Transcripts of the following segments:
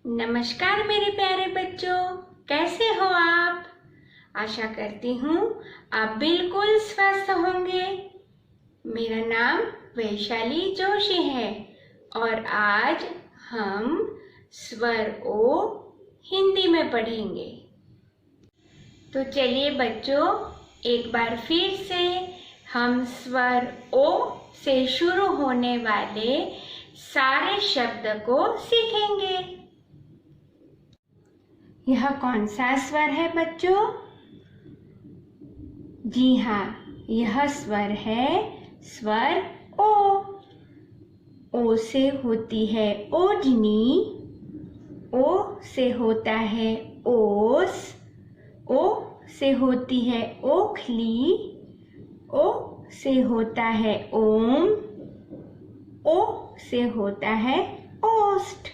नमस्कार मेरे प्यारे बच्चों, कैसे हो आप? आशा करती हूँ आप बिल्कुल स्वस्थ होंगे। मेरा नाम वैशाली जोशी है और आज हम स्वर ओ हिंदी में पढ़ेंगे। तो चलिए बच्चों, एक बार फिर से हम स्वर ओ से शुरू होने वाले सारे शब्द को सीखेंगे। यह कौन सा स्वर है बच्चों? जी हाँ, यह स्वर है स्वर ओ। ओ से होती है ओजनी, ओ से होता है ओस, ओ से होती है ओखली, ओ से होता है ओम, ओ से होता है ओस्ट।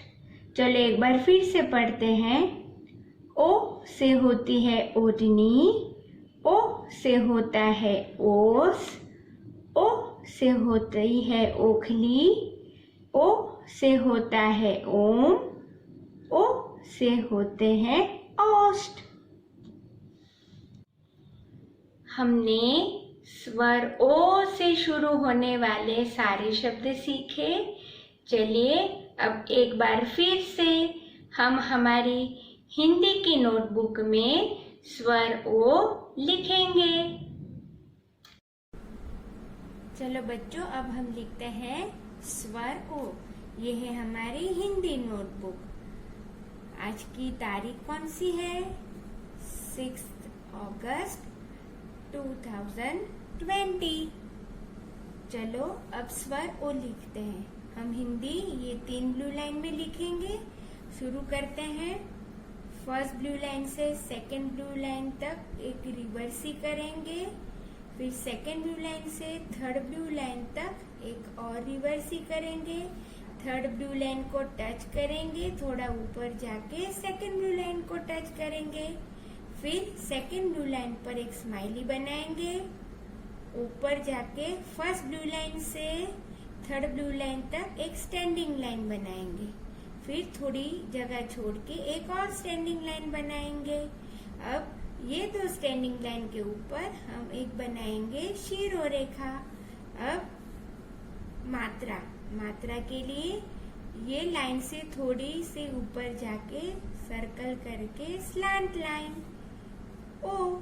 चलो एक बार फिर से पढ़ते हैं। ओ से होती है ओजनी, ओ से होता है ओस, ओ से होती है ओखली, ओ से होता है ओम, ओ से होते हैं ओस्ट। हमने स्वर ओ से शुरू होने वाले सारे शब्द सीखे। चलिए अब एक बार फिर से हम हमारी हिंदी की नोटबुक में स्वर ओ लिखेंगे। चलो बच्चों, अब हम लिखते हैं स्वर ओ। ये है हमारी हिंदी नोटबुक। आज की तारीख कौन सी है? 6 अगस्त 2020। चलो अब स्वर ओ लिखते हैं। हम हिंदी ये 3 ब्लू लाइन में लिखेंगे। शुरू करते हैं। फर्स्ट ब्लू लाइन से सेकंड ब्लू लाइन तक एक रिवर्सी करेंगे, फिर सेकंड ब्लू लाइन से थर्ड ब्लू लाइन तक एक और रिवर्सी करेंगे, थर्ड ब्लू लाइन को टच करेंगे, थोड़ा ऊपर जाके सेकंड ब्लू लाइन को टच करेंगे, फिर सेकंड ब्लू लाइन पर एक स्माइली बनाएंगे, ऊपर जाके फर्स्ट ब्लू लाइन से थर्ड ब्लू लाइन तक एक स्टैंडिंग लाइन बनाएंगे, फिर थोड़ी जगह छोड़ के एक और स्टैंडिंग लाइन बनाएंगे। अब ये 2 स्टैंडिंग लाइन के ऊपर हम एक बनाएंगे शिरोरेखा। अब मात्रा के लिए ये लाइन से थोड़ी से ऊपर जाके सर्कल करके स्लैंट लाइन ओ।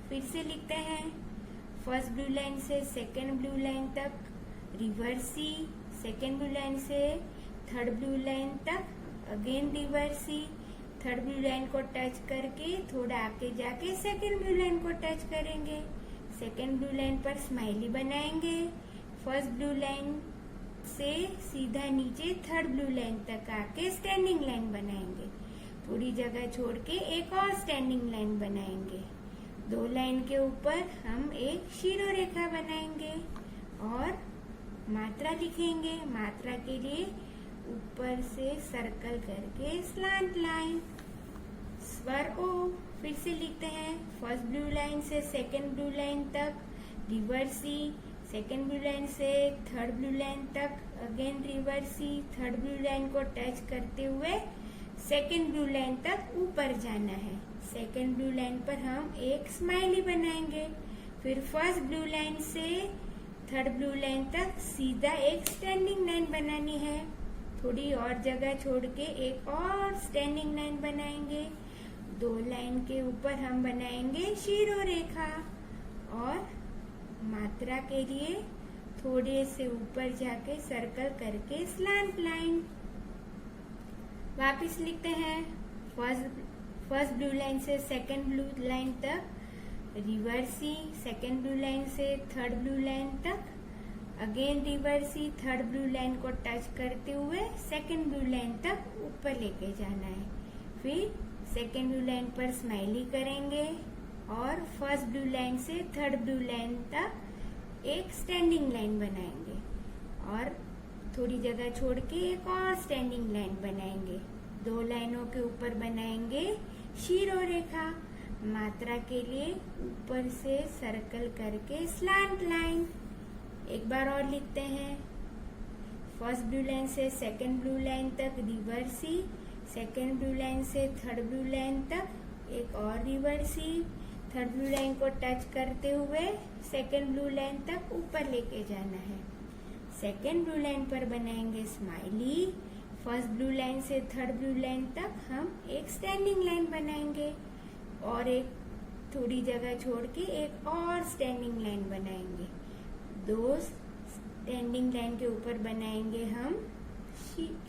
फिर से लिखते हैं। फर्स्ट ब्लू लाइन से सेकंड ब्लू लाइन तक रिवर्सी, सेकंड ब्लू लाइन से थर्ड ब्लू लाइन तक अगेन रिवर्सी, थर्ड ब्लू लाइन को टच करके थोड़ा आगे जाके सेकंड ब्लू लाइन को टच करेंगे, सेकंड ब्लू लाइन पर स्माइली बनाएंगे, फर्स्ट ब्लू लाइन से सीधा नीचे थर्ड ब्लू लाइन तक आके स्टैंडिंग लाइन बनाएंगे, थोड़ी जगह छोड़ के एक और स्टैंडिंग लाइन बनाएंगे, 2 लाइन के ऊपर हम एक शिरोरेखा बनाएंगे और मात्रा लिखेंगे। मात्रा के लिए ऊपर से सर्कल करके स्लैंट लाइन स्वर ओ। फिर से लिखते हैं। फर्स्ट ब्लू लाइन से सेकंड ब्लू लाइन तक रिवर्सी, सेकंड ब्लू लाइन से थर्ड ब्लू लाइन तक अगेन रिवर्सी, थर्ड ब्लू लाइन को टच करते हुए सेकंड ब्लू लाइन तक ऊपर जाना है, सेकंड ब्लू लाइन पर हम एक स्माइली बनाएंगे, फिर फर्स्ट ब्लू लाइन से थर्ड ब्लू लाइन तक सीधा एक स्टैंडिंग लाइन बनानी है, थोड़ी और जगह छोड़ के एक और स्टैंडिंग लाइन बनाएंगे, 2 लाइन के ऊपर हम बनाएंगे शिरोरेखा और मात्रा के लिए थोड़े से ऊपर जाके सर्कल करके स्लैंट लाइन। वापस लिखते हैं। फर्स्ट ब्लू लाइन से सेकंड ब्लू लाइन तक रिवर्सी, सेकंड ब्लू लाइन से थर्ड ब्लू लाइन तक अगेन रिवर्सी, थर्ड ब्लू लाइन को टच करते हुए सेकंड ब्लू लाइन तक ऊपर लेके जाना है, फिर सेकंड ब्लू लाइन पर स्माइली करेंगे और फर्स्ट ब्लू लाइन से थर्ड ब्लू लाइन तक एक स्टैंडिंग लाइन बनाएंगे और थोड़ी जगह छोड़ के एक और स्टैंडिंग लाइन बनाएंगे, 2 लाइनों के ऊपर बनाएंगे शिरोरेखा। मात्रा के लिए ऊपर से सर्कल करके स्लैंट लाइन। एक बार और लिखते हैं। फर्स्ट ब्लू लाइन से सेकंड ब्लू लाइन तक रिवर्सी, सेकेंड ब्लू लाइन से थर्ड ब्लू लाइन तक एक और रिवर्सिव, थर्ड ब्लू लाइन को टच करते हुए सेकेंड ब्लू लाइन तक ऊपर लेके जाना है। सेकेंड ब्लू लाइन पर बनाएंगे स्माइली, फर्स्ट ब्लू लाइन से थर्ड ब्लू लाइन तक हम एक स्टैंडिंग लाइन बनाएंगे और एक थोड़ी जगह छोड़ के एक और स्टैंडिंग लाइन बनाएंगे। दो स्टैंडिंग लाइन के ऊपर बनाएंगे हम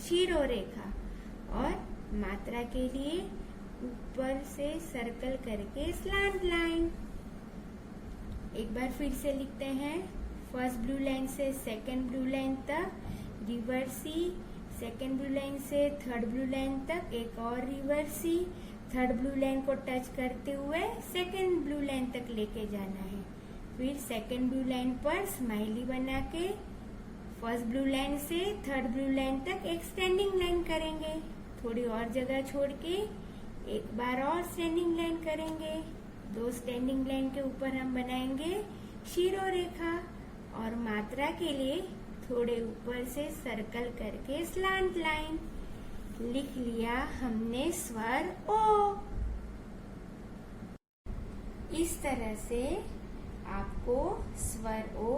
शिरोरेखा और मात्रा के लिए ऊपर से सर्कल करके स्लैंट लाइन। एक बार फिर से लिखते हैं। फर्स्ट ब्लू लाइन से सेकेंड ब्लू लाइन तक रिवर्सी, सेकेंड ब्लू लाइन से थर्ड ब्लू लाइन तक एक और रिवर्सी, थर्ड ब्लू लाइन को टच करते हुए सेकेंड ब्लू लाइन तक लेके जाना है। फिर सेकेंड ब्लू लाइन पर स्माइली बना के फर्स्ट ब्लू लाइन से थर्ड ब्लू लाइन तक एक स्टैंडिंग लाइन करेंगे। थोड़ी और जगह छोड़ के एक बार और स्टैंडिंग लाइन करेंगे। दो स्टैंडिंग लाइन के ऊपर हम बनाएंगे शिरोरेखा और मात्रा के लिए थोड़े ऊपर से सर्कल करके स्लैंट लाइन। लिख लिया हमने स्वर ओ। इस तरह से आपको स्वर ओ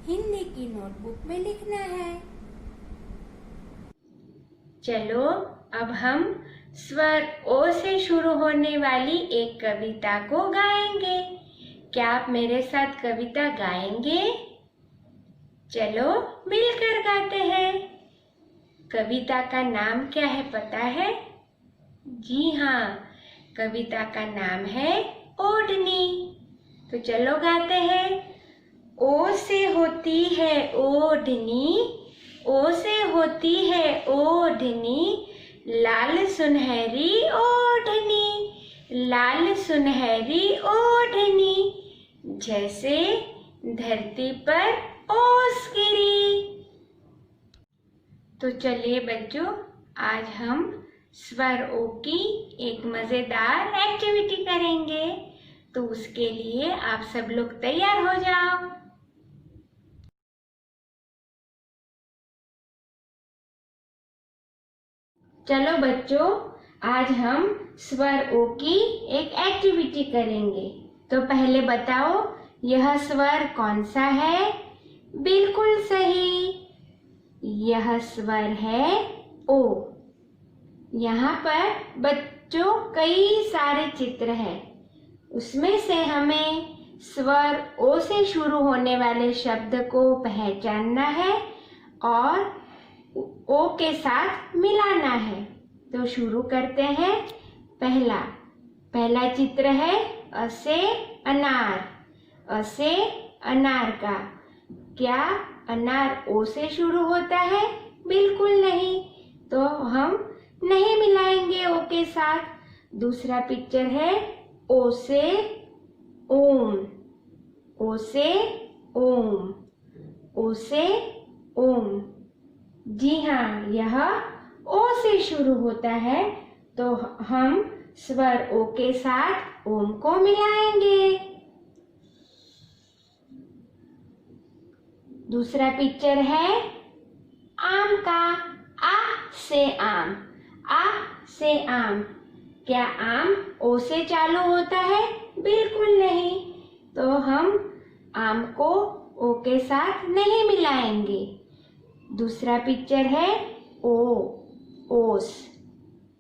हिंदी की नोटबुक में लिखना है। चलो अब हम स्वर ओ से शुरू होने वाली एक कविता को गाएंगे। क्या आप मेरे साथ कविता गाएंगे? चलो मिलकर गाते हैं। कविता का नाम क्या है पता है? जी हाँ, कविता का नाम है ओढ़नी। तो चलो गाते हैं। ओ से होती है ओढ़नी, ओ से होती है ओढ़नी, लाल सुनहरी ओढ़नी, लाल सुनहरी ओढ़नी, जैसे धरती पर ओस गिरी। तो चलिए बच्चों, आज हम स्वर ओ की एक मजेदार एक्टिविटी करेंगे। तो उसके लिए आप सब लोग तैयार हो जाओ। चलो बच्चों, आज हम स्वर ओ की एक एक्टिविटी करेंगे। तो पहले बताओ, यह स्वर कौन सा है? बिल्कुल सही, यह स्वर है ओ। यहाँ पर बच्चों कई सारे चित्र हैं, उसमें से हमें स्वर ओ से शुरू होने वाले शब्द को पहचानना है और ओ के साथ मिलाना है। तो शुरू करते हैं। पहला चित्र है अ से अनार। अ से अनार का। क्या अनार ओ से शुरू होता है? बिल्कुल नहीं, तो हम नहीं मिलाएंगे ओ के साथ। दूसरा पिक्चर है ओ से ओम। ओ से ओम, ओ से ओम। जी हाँ, यह ओ से शुरू होता है, तो हम स्वर ओ के साथ ओम को मिलाएंगे। दूसरा पिक्चर है आम का। आ से आम। आ से आम। क्या आम ओ से चालू होता है? बिल्कुल नहीं, तो हम आम को ओ के साथ नहीं मिलाएंगे। दूसरा पिक्चर है ओ। ओस।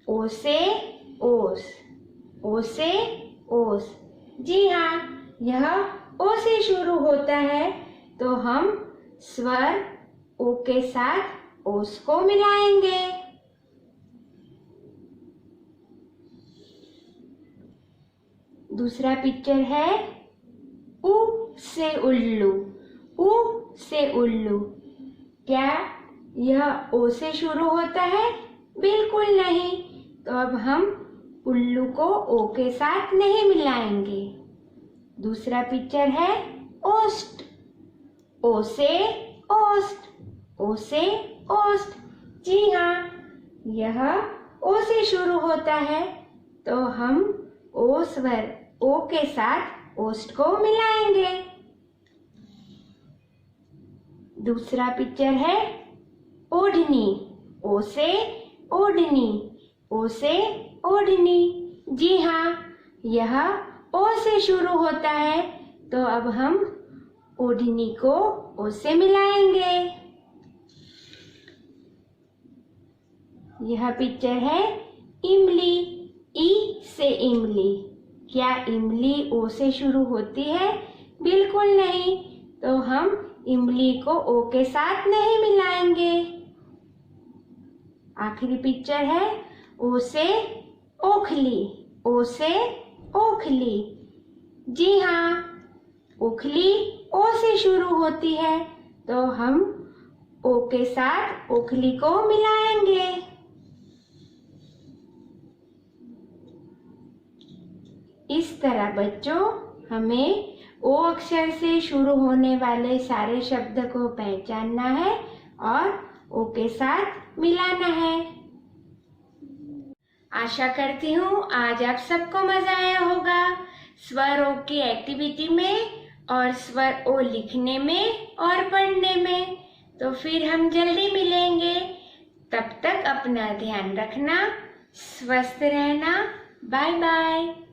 ओ से ओस। ओ से ओस। जी हाँ, यह ओ से शुरू होता है, तो हम स्वर ओ के साथ ओस को मिलाएंगे। दूसरा पिक्चर है उ से उल्लू। उ से उल्लू। क्या यह ओ से शुरू होता है? बिल्कुल नहीं, तो अब हम उल्लू को ओ के साथ नहीं मिलाएंगे। दूसरा पिक्चर है ओस्ट। ओ से ओस्ट। ओ से ओस्ट। जी हाँ, यह ओ से शुरू होता है, तो हम ओ स्वर ओ के साथ ओस्ट को मिलाएंगे। दूसरा पिक्चर है ओढ़नी। ओ से ओढ़नी। ओ से ओढ़नी। जी हाँ, यह ओ से शुरू होता है, तो अब हम ओढ़नी को ओ से मिलाएंगे। यह पिक्चर है इमली, ई से इमली। क्या इमली ओ से शुरू होती है? बिल्कुल नहीं, तो हम इमली को ओ के साथ नहीं मिलाएंगे। आखिरी पिक्चर है ओ से ओखली, ओ से ओखली। जी हाँ, ओखली ओ से शुरू होती है, तो हम ओ के साथ ओखली को मिलाएंगे। इस तरह बच्चों, हमें ओ अक्षर से शुरू होने वाले सारे शब्द को पहचानना है और ओ के साथ मिलाना है। आशा करती हूँ आज आप सबको मजा आया होगा स्वर ओ की एक्टिविटी में और स्वर ओ लिखने में और पढ़ने में। तो फिर हम जल्दी मिलेंगे। तब तक अपना ध्यान रखना, स्वस्थ रहना। Bye bye.